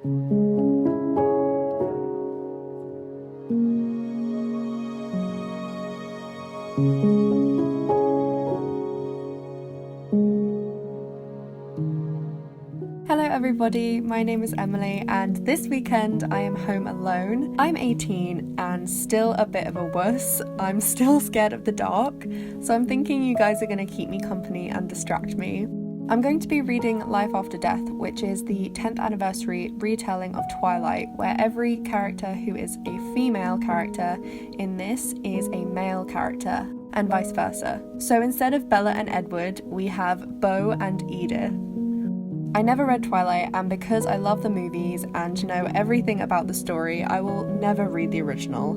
Hello everybody, my name is Emily and this weekend I am home alone. I'm 18 and still a bit of a wuss. I'm still scared of the dark, so I'm thinking you guys are going to keep me company and distract me. I'm going to be reading Life After Death, which is the 10th anniversary retelling of Twilight, where every character who is a female character in this is a male character, and vice versa. So instead of Bella and Edward, we have Beau and Edith. I never read Twilight, and because I love the movies and know everything about the story, I will never read the original.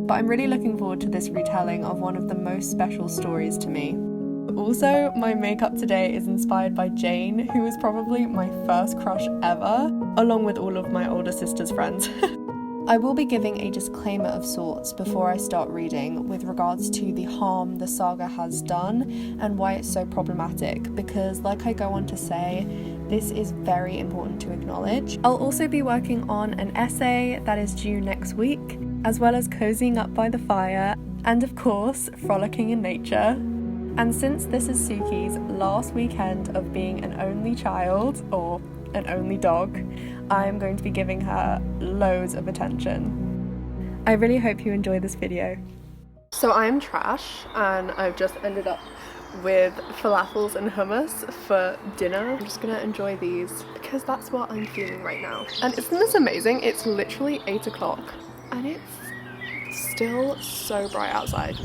But I'm really looking forward to this retelling of one of the most special stories to me. Also, my makeup today is inspired by Jane, who was probably my first crush ever, along with all of my older sister's friends. I will be giving a disclaimer of sorts before I start reading with regards to the harm the saga has done and why it's so problematic, because like I go on to say, this is very important to acknowledge. I'll also be working on an essay that is due next week, as well as cozying up by the fire, and of course, frolicking in nature. And since this is Suki's last weekend of being an only child, or an only dog, I'm going to be giving her loads of attention. I really hope you enjoy this video. So I'm trash, and I've just ended up with falafels and hummus for dinner. I'm just gonna enjoy these because that's what I'm feeling right now. And isn't this amazing? It's literally 8 o'clock and it's still so bright outside.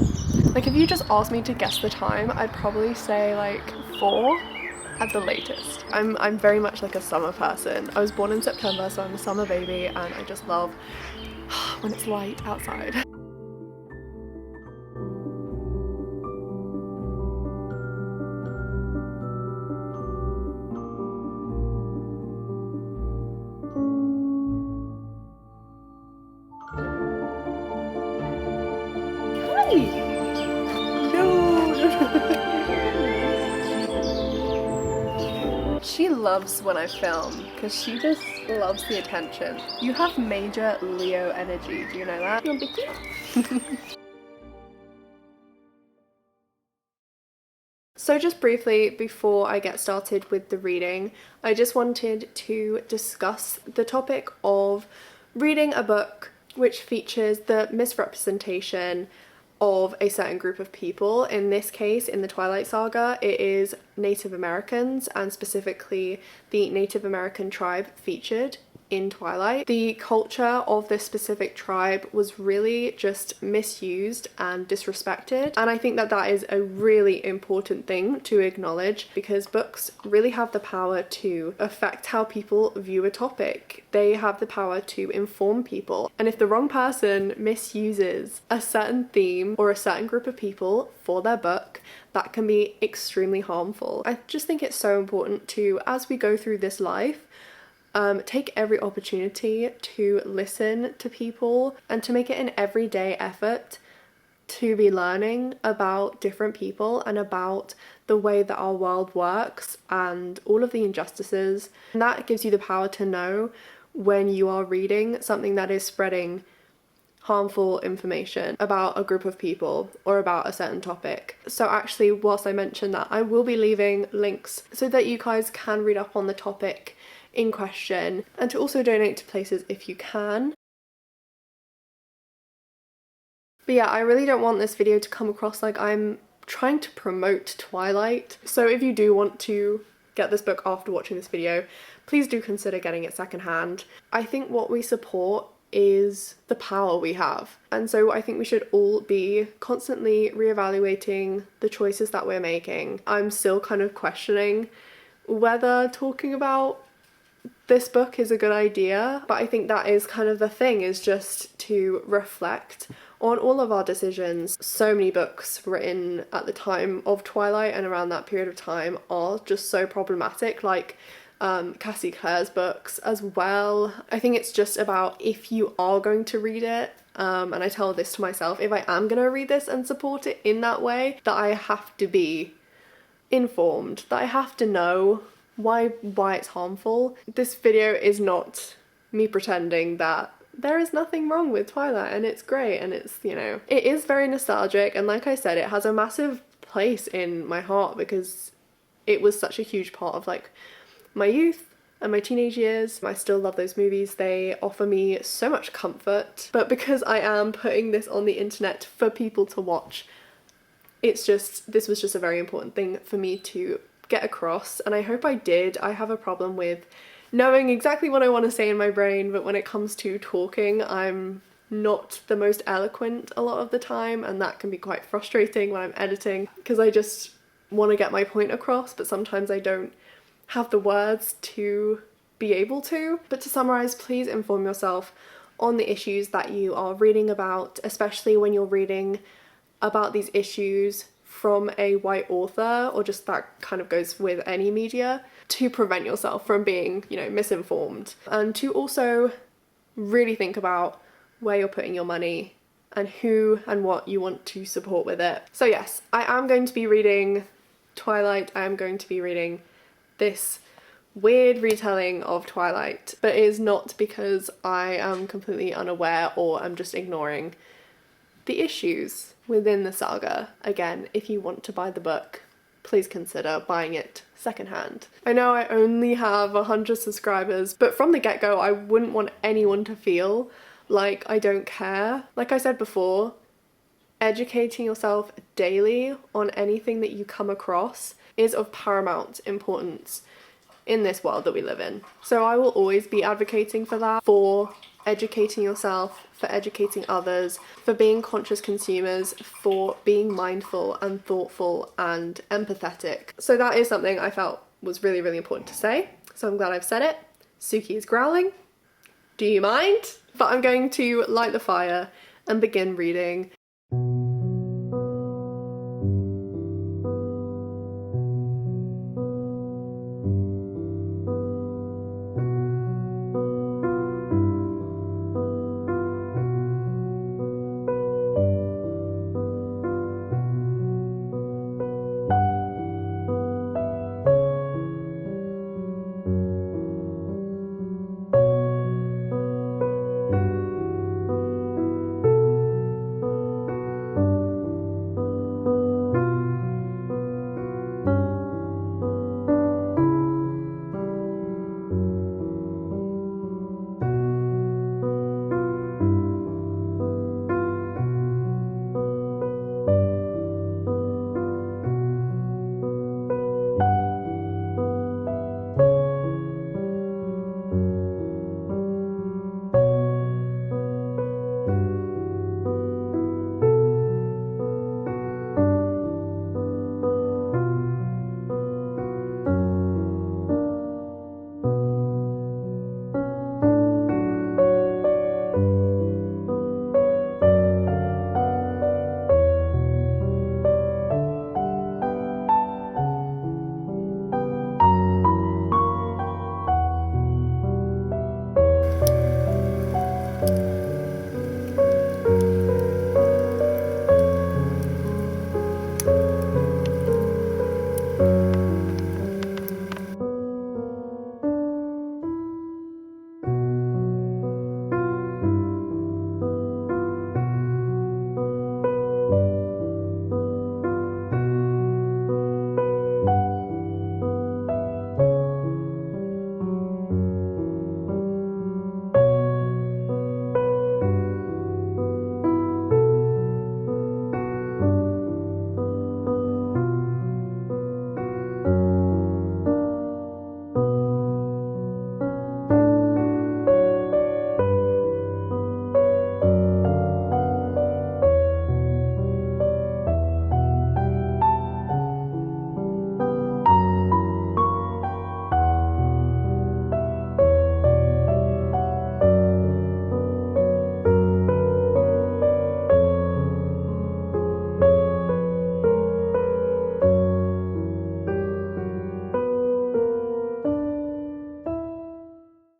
Like, if you just asked me to guess the time, I'd probably say like 4 at the latest. I'm very much like a summer person. I was born in September, so I'm a summer baby, and I just love when it's light outside. She loves when I film because she just loves the attention. You have major Leo energy, do you know that? No, So just briefly, before I get started with the reading, I just wanted to discuss the topic of reading a book which features the misrepresentation of a certain group of people. In this case, in the Twilight Saga, it is Native Americans, and specifically the Native American tribe featured in Twilight. The culture of this specific tribe was really just misused and disrespected, and I think that that is a really important thing to acknowledge, because books really have the power to affect how people view a topic. They have the power to inform people, and if the wrong person misuses a certain theme or a certain group of people for their book, that can be extremely harmful. I just think it's so important to, as we go through this life, take every opportunity to listen to people and to make it an everyday effort to be learning about different people and about the way that our world works and all of the injustices. And that gives you the power to know when you are reading something that is spreading harmful information about a group of people or about a certain topic. So actually, whilst I mention that, I will be leaving links so that you guys can read up on the topic in question, and to also donate to places if you can. But yeah, I really don't want this video to come across like I'm trying to promote Twilight. So if you do want to get this book after watching this video, please do consider getting it secondhand. I think what we support is the power we have, and so I think we should all be constantly reevaluating the choices that we're making. I'm still kind of questioning whether talking about this book is a good idea, but I think that is kind of the thing, is just to reflect on all of our decisions. So many books written at the time of Twilight and around that period of time are just so problematic, like Cassie Clare's books as well. I think it's just about, if you are going to read it, and I tell this to myself, if I am going to read this and support it in that way, that I have to be informed, that I have to know why it's harmful. This video is not me pretending that there is nothing wrong with Twilight and it's great and it's, you know, it is very nostalgic, and like I said, it has a massive place in my heart because it was such a huge part of like my youth and my teenage years. I still love those movies. They offer me so much comfort. But because I am putting this on the internet for people to watch, this was just a very important thing for me to get across, and I hope I did. I have a problem with knowing exactly what I want to say in my brain, but when it comes to talking, I'm not the most eloquent a lot of the time, and that can be quite frustrating when I'm editing because I just want to get my point across, but sometimes I don't have the words to be able to. But to summarize, please inform yourself on the issues that you are reading about, especially when you're reading about these issues from a white author, or just that kind of goes with any media, to prevent yourself from being, you know, misinformed, and to also really think about where you're putting your money and who and what you want to support with it. So yes, I am going to be reading Twilight. I am going to be reading this weird retelling of Twilight, but it is not because I am completely unaware or I'm just ignoring the issues within the saga. Again, if you want to buy the book, please consider buying it secondhand. I know I only have 100 subscribers, but from the get-go, I wouldn't want anyone to feel like I don't care. Like I said before, educating yourself daily on anything that you come across is of paramount importance in this world that we live in. So I will always be advocating for that, for educating yourself, for educating others, for being conscious consumers, for being mindful and thoughtful and empathetic. So that is something I felt was really, really important to say. So I'm glad I've said it. Suki is growling. Do you mind? But I'm going to light the fire and begin reading.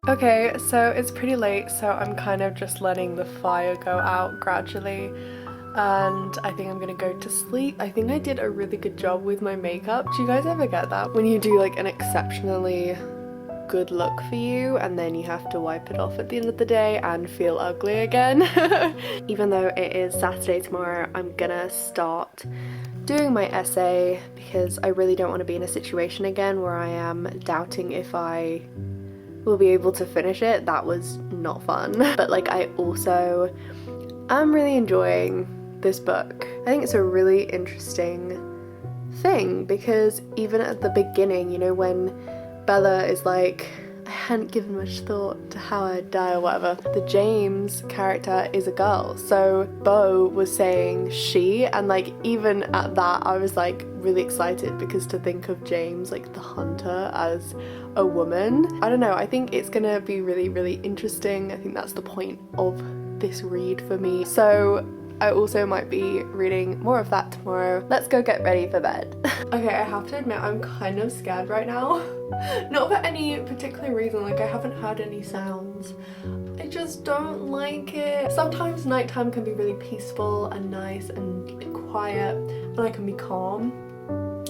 Okay, so it's pretty late, so I'm kind of just letting the fire go out gradually, and I think I'm gonna go to sleep. I think I did a really good job with my makeup. Do you guys ever get that? When you do like an exceptionally good look for you, and then you have to wipe it off at the end of the day and feel ugly again. Even though it is Saturday tomorrow, I'm gonna start doing my essay because I really don't want to be in a situation again where I am doubting if I will be able to finish it. That was not fun. But like, I also am really enjoying this book. I think it's a really interesting thing because even at the beginning, you know, when Bella is like, I hadn't given much thought to how I'd die or whatever, the James character is a girl. So Beau was saying she, and like even at that I was like really excited because to think of James, like the hunter, as a woman, I don't know, I think it's gonna be really, really interesting. I think that's the point of this read for me. So I also might be reading more of that tomorrow. Let's go get ready for bed. Okay, I have to admit I'm kind of scared right now. Not for any particular reason, like I haven't heard any sounds. I just don't like it. Sometimes nighttime can be really peaceful and nice and quiet, and I can be calm.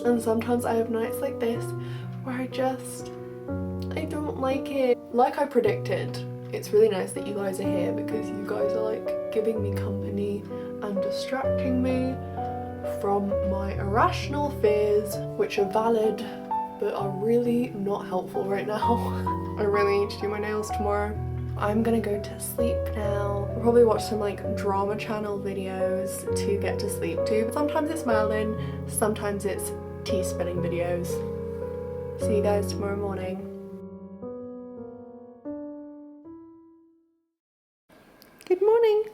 And sometimes I have nights like this where I don't like it. Like I predicted, it's really nice that you guys are here because you guys are like giving me company and distracting me from my irrational fears, which are valid but are really not helpful right now. I really need to do my nails tomorrow. I'm gonna go to sleep now. I'll probably watch some like drama channel videos to get to sleep too. But sometimes it's Merlin, sometimes it's tea spinning videos. See you guys tomorrow morning. Good morning.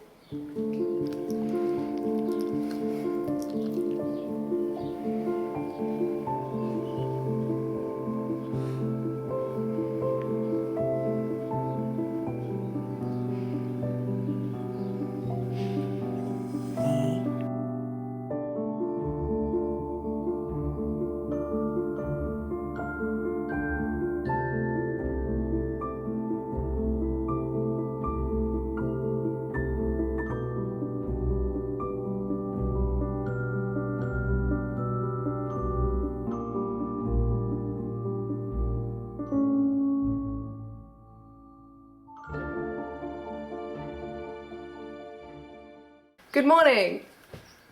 Good morning!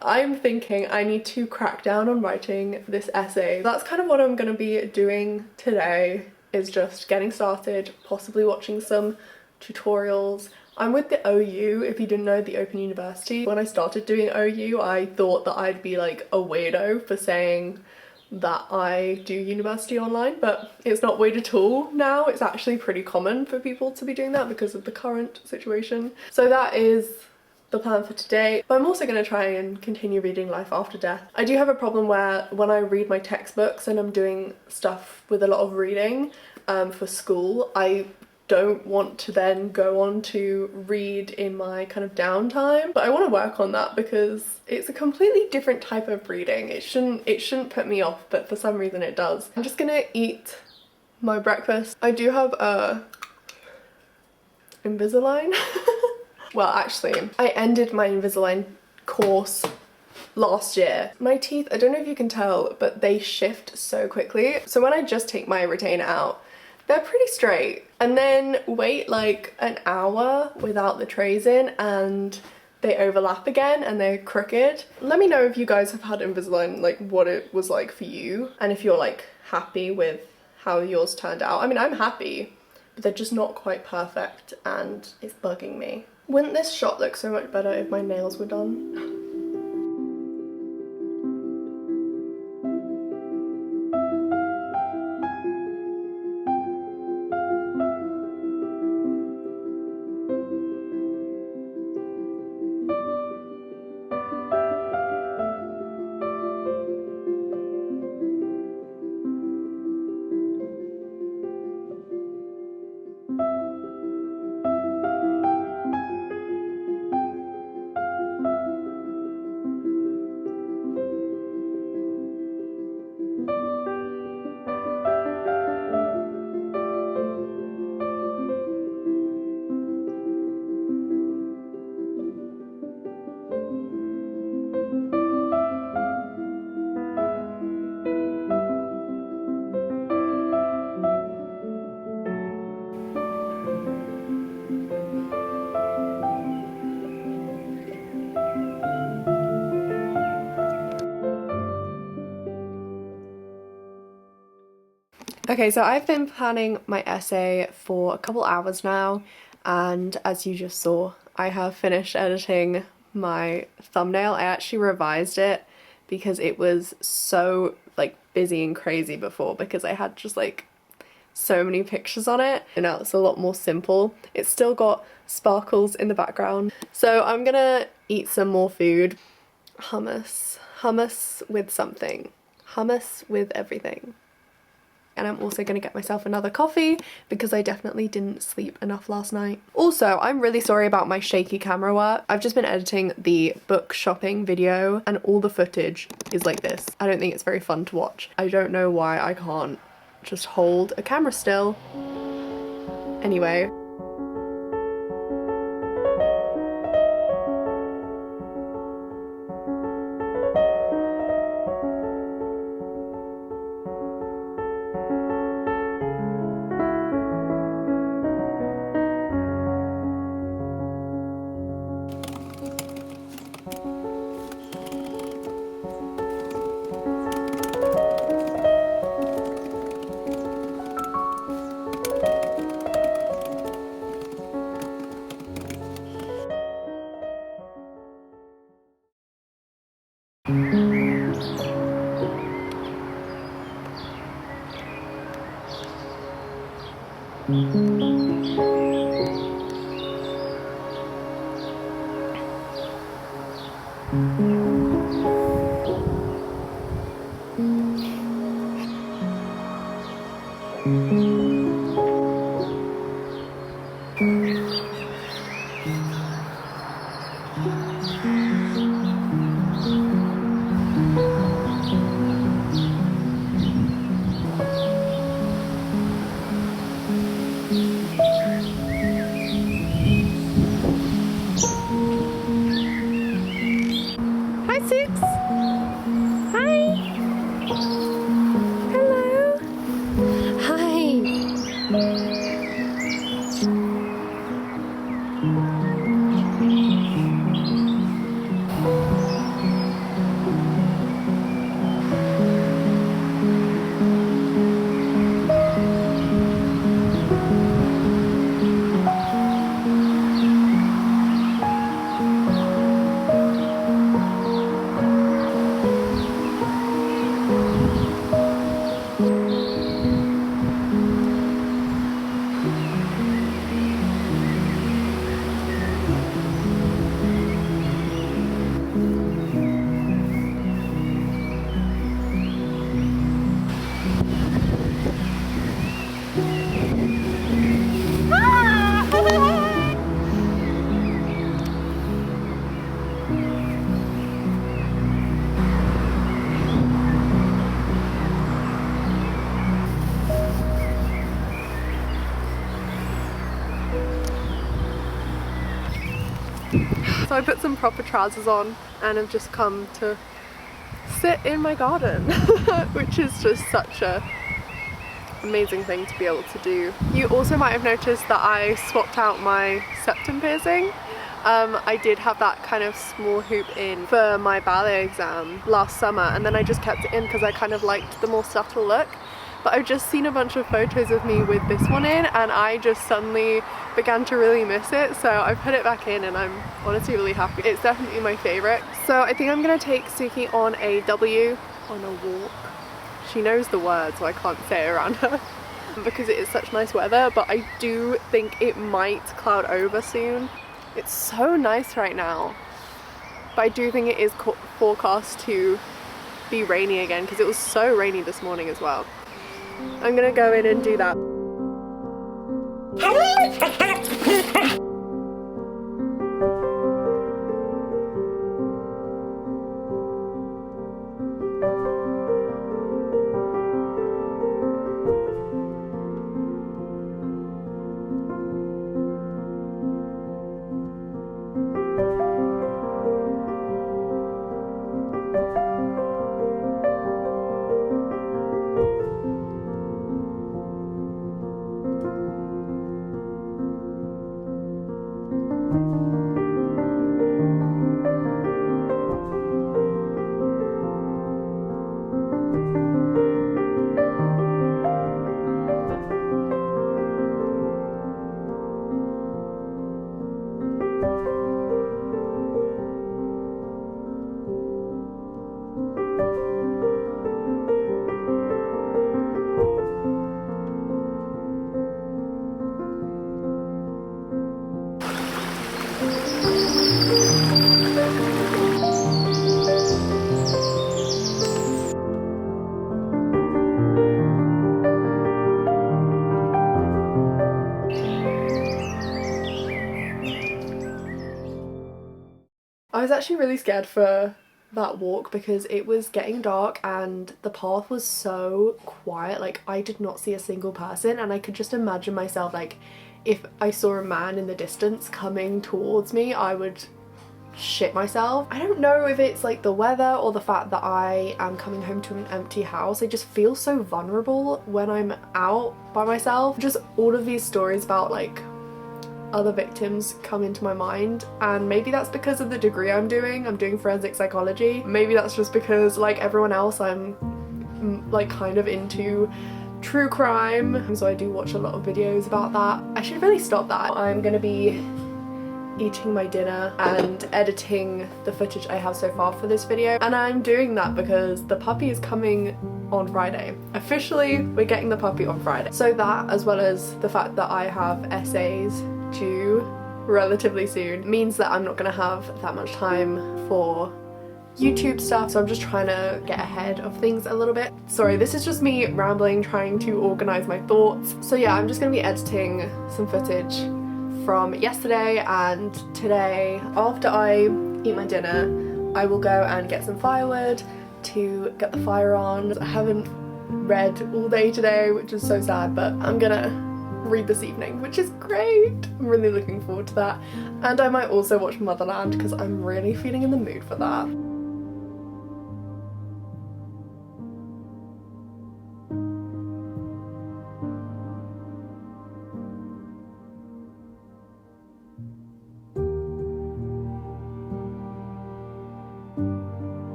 I'm thinking I need to crack down on writing this essay. That's kind of what I'm going to be doing today, is just getting started, possibly watching some tutorials. I'm with the OU, if you didn't know, the Open University. When I started doing OU, I thought that I'd be like a weirdo for saying that I do university online, but it's not weird at all now. It's actually pretty common for people to be doing that because of the current situation. So that is the plan for today, but I'm also going to try and continue reading Life After Death. I do have a problem where when I read my textbooks and I'm doing stuff with a lot of reading for school, I don't want to then go on to read in my kind of downtime, but I want to work on that because it's a completely different type of reading. It shouldn't put me off, but for some reason it does. I'm just gonna eat my breakfast. I do have a Invisalign. Well, actually, I ended my Invisalign course last year. My teeth, I don't know if you can tell, but they shift so quickly. So when I just take my retainer out, they're pretty straight. And then wait like an hour without the trays in and they overlap again and they're crooked. Let me know if you guys have had Invisalign, like what it was like for you, and if you're like happy with how yours turned out. I mean, I'm happy, but they're just not quite perfect and it's bugging me. Wouldn't this shot look so much better if my nails were done? Okay, so I've been planning my essay for a couple hours now, and as you just saw, I have finished editing my thumbnail. I actually revised it because it was so like busy and crazy before because I had just like so many pictures on it, and now it's a lot more simple. It's still got sparkles in the background. So I'm gonna eat some more food. Hummus with something. Hummus with everything. And I'm also going to get myself another coffee because I definitely didn't sleep enough last night. Also, I'm really sorry about my shaky camera work. I've just been editing the book shopping video and all the footage is like this. I don't think it's very fun to watch. I don't know why I can't just hold a camera still. Anyway. So I put some proper trousers on and have just come to sit in my garden, which is just such a amazing thing to be able to do. You also might have noticed that I swapped out my septum piercing. I did have that kind of small hoop in for my ballet exam last summer, and then I just kept it in because I kind of liked the more subtle look. But I've just seen a bunch of photos of me with this one in, and I just suddenly began to really miss it, so I put it back in and I'm honestly really happy. It's definitely my favourite. So I think I'm gonna take Suki on a walk. She knows the word, so I can't say it around her because it is such nice weather, but I do think it might cloud over soon. It's so nice right now, but I do think it is forecast to be rainy again because it was so rainy this morning as well. I'm gonna go in and do that. I was actually really scared for that walk because it was getting dark and the path was so quiet. Like, I did not see a single person, and I could just imagine myself, like, if I saw a man in the distance coming towards me, I would shit myself. I don't know if it's like the weather or the fact that I am coming home to an empty house. I just feel so vulnerable when I'm out by myself. Just all of these stories about like other victims come into my mind, and maybe that's because of the degree I'm doing forensic psychology. Maybe that's just because, like everyone else, I'm like kind of into true crime, so I do watch a lot of videos about that. I should really stop that. I'm gonna be eating my dinner and editing the footage I have so far for this video, and I'm doing that because the puppy is coming on Friday. Officially, we're getting the puppy on Friday. So that, as well as the fact that I have essays due relatively soon, means that I'm not gonna have that much time for YouTube stuff, so I'm just trying to get ahead of things a little bit. Sorry, this is just me rambling, trying to organize my thoughts. So yeah, I'm just gonna be editing some footage from yesterday and today. After I eat my dinner, I will go and get some firewood to get the fire on. I haven't read all day today, which is so sad, but I'm gonna read this evening, which is great. I'm really looking forward to that. And I might also watch Motherland because I'm really feeling in the mood for that.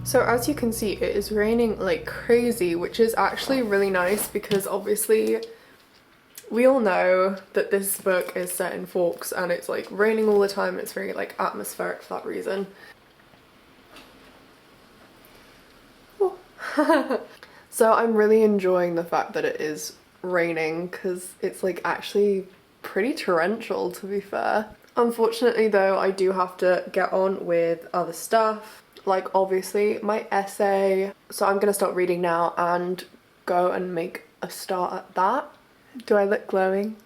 So as you can see, it is raining like crazy, which is actually really nice because obviously we all know that this book is set in Forks and it's like raining all the time. It's very like atmospheric for that reason. So I'm really enjoying the fact that it is raining because it's like actually pretty torrential, to be fair. Unfortunately though, I do have to get on with other stuff, like obviously my essay. So I'm gonna start reading now and go and make a start at that. Do I look glowing?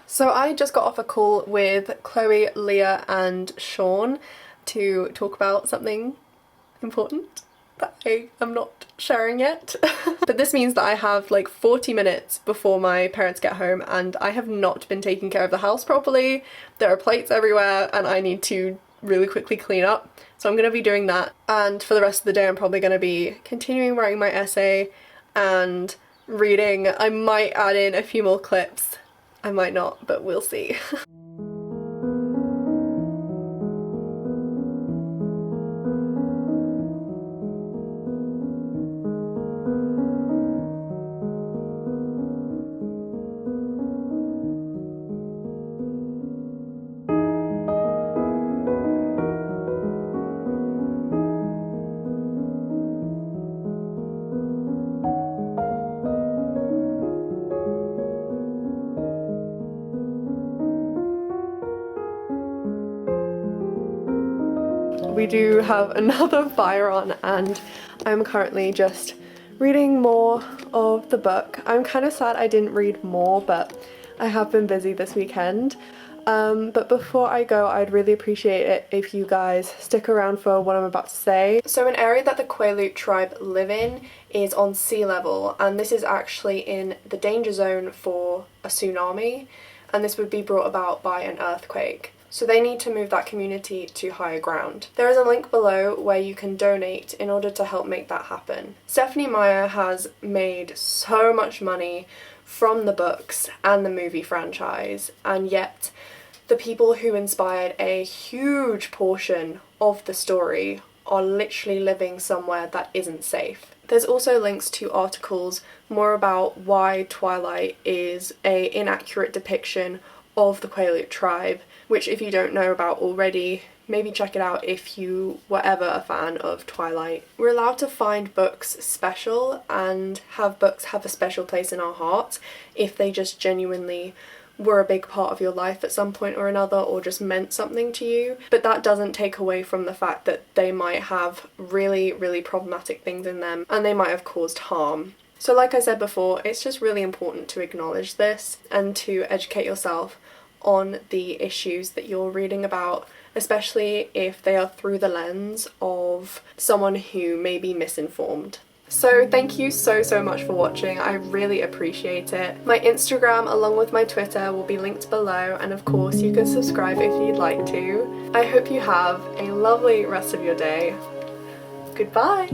So I just got off a call with Chloe, Leah and Sean to talk about something important that I am not sharing yet. But this means that I have like 40 minutes before my parents get home and I have not been taking care of the house properly. There are plates everywhere and I need to really quickly clean up. So I'm going to be doing that, and for the rest of the day I'm probably going to be continuing writing my essay and reading. I might add in a few more clips. I might not, but we'll see. We do have another fire on and I'm currently just reading more of the book. I'm kind of sad I didn't read more, but I have been busy this weekend. But before I go, I'd really appreciate it if you guys stick around for what I'm about to say. So an area that the Quileute tribe live in is on sea level, and this is actually in the danger zone for a tsunami, and this would be brought about by an earthquake. So they need to move that community to higher ground. There is a link below where you can donate in order to help make that happen. Stephenie Meyer has made so much money from the books and the movie franchise, and yet the people who inspired a huge portion of the story are literally living somewhere that isn't safe. There's also links to articles more about why Twilight is an inaccurate depiction of the Quileute tribe, which if you don't know about already, maybe check it out if you were ever a fan of Twilight. We're allowed to find books special and have books have a special place in our hearts if they just genuinely were a big part of your life at some point or another, or just meant something to you. But that doesn't take away from the fact that they might have really, really problematic things in them and they might have caused harm. So like I said before, it's just really important to acknowledge this and to educate yourself on the issues that you're reading about, especially if they are through the lens of someone who may be misinformed. So thank you so much for watching, I really appreciate it. My Instagram along with my Twitter will be linked below, and of course you can subscribe if you'd like to. I hope you have a lovely rest of your day. Goodbye!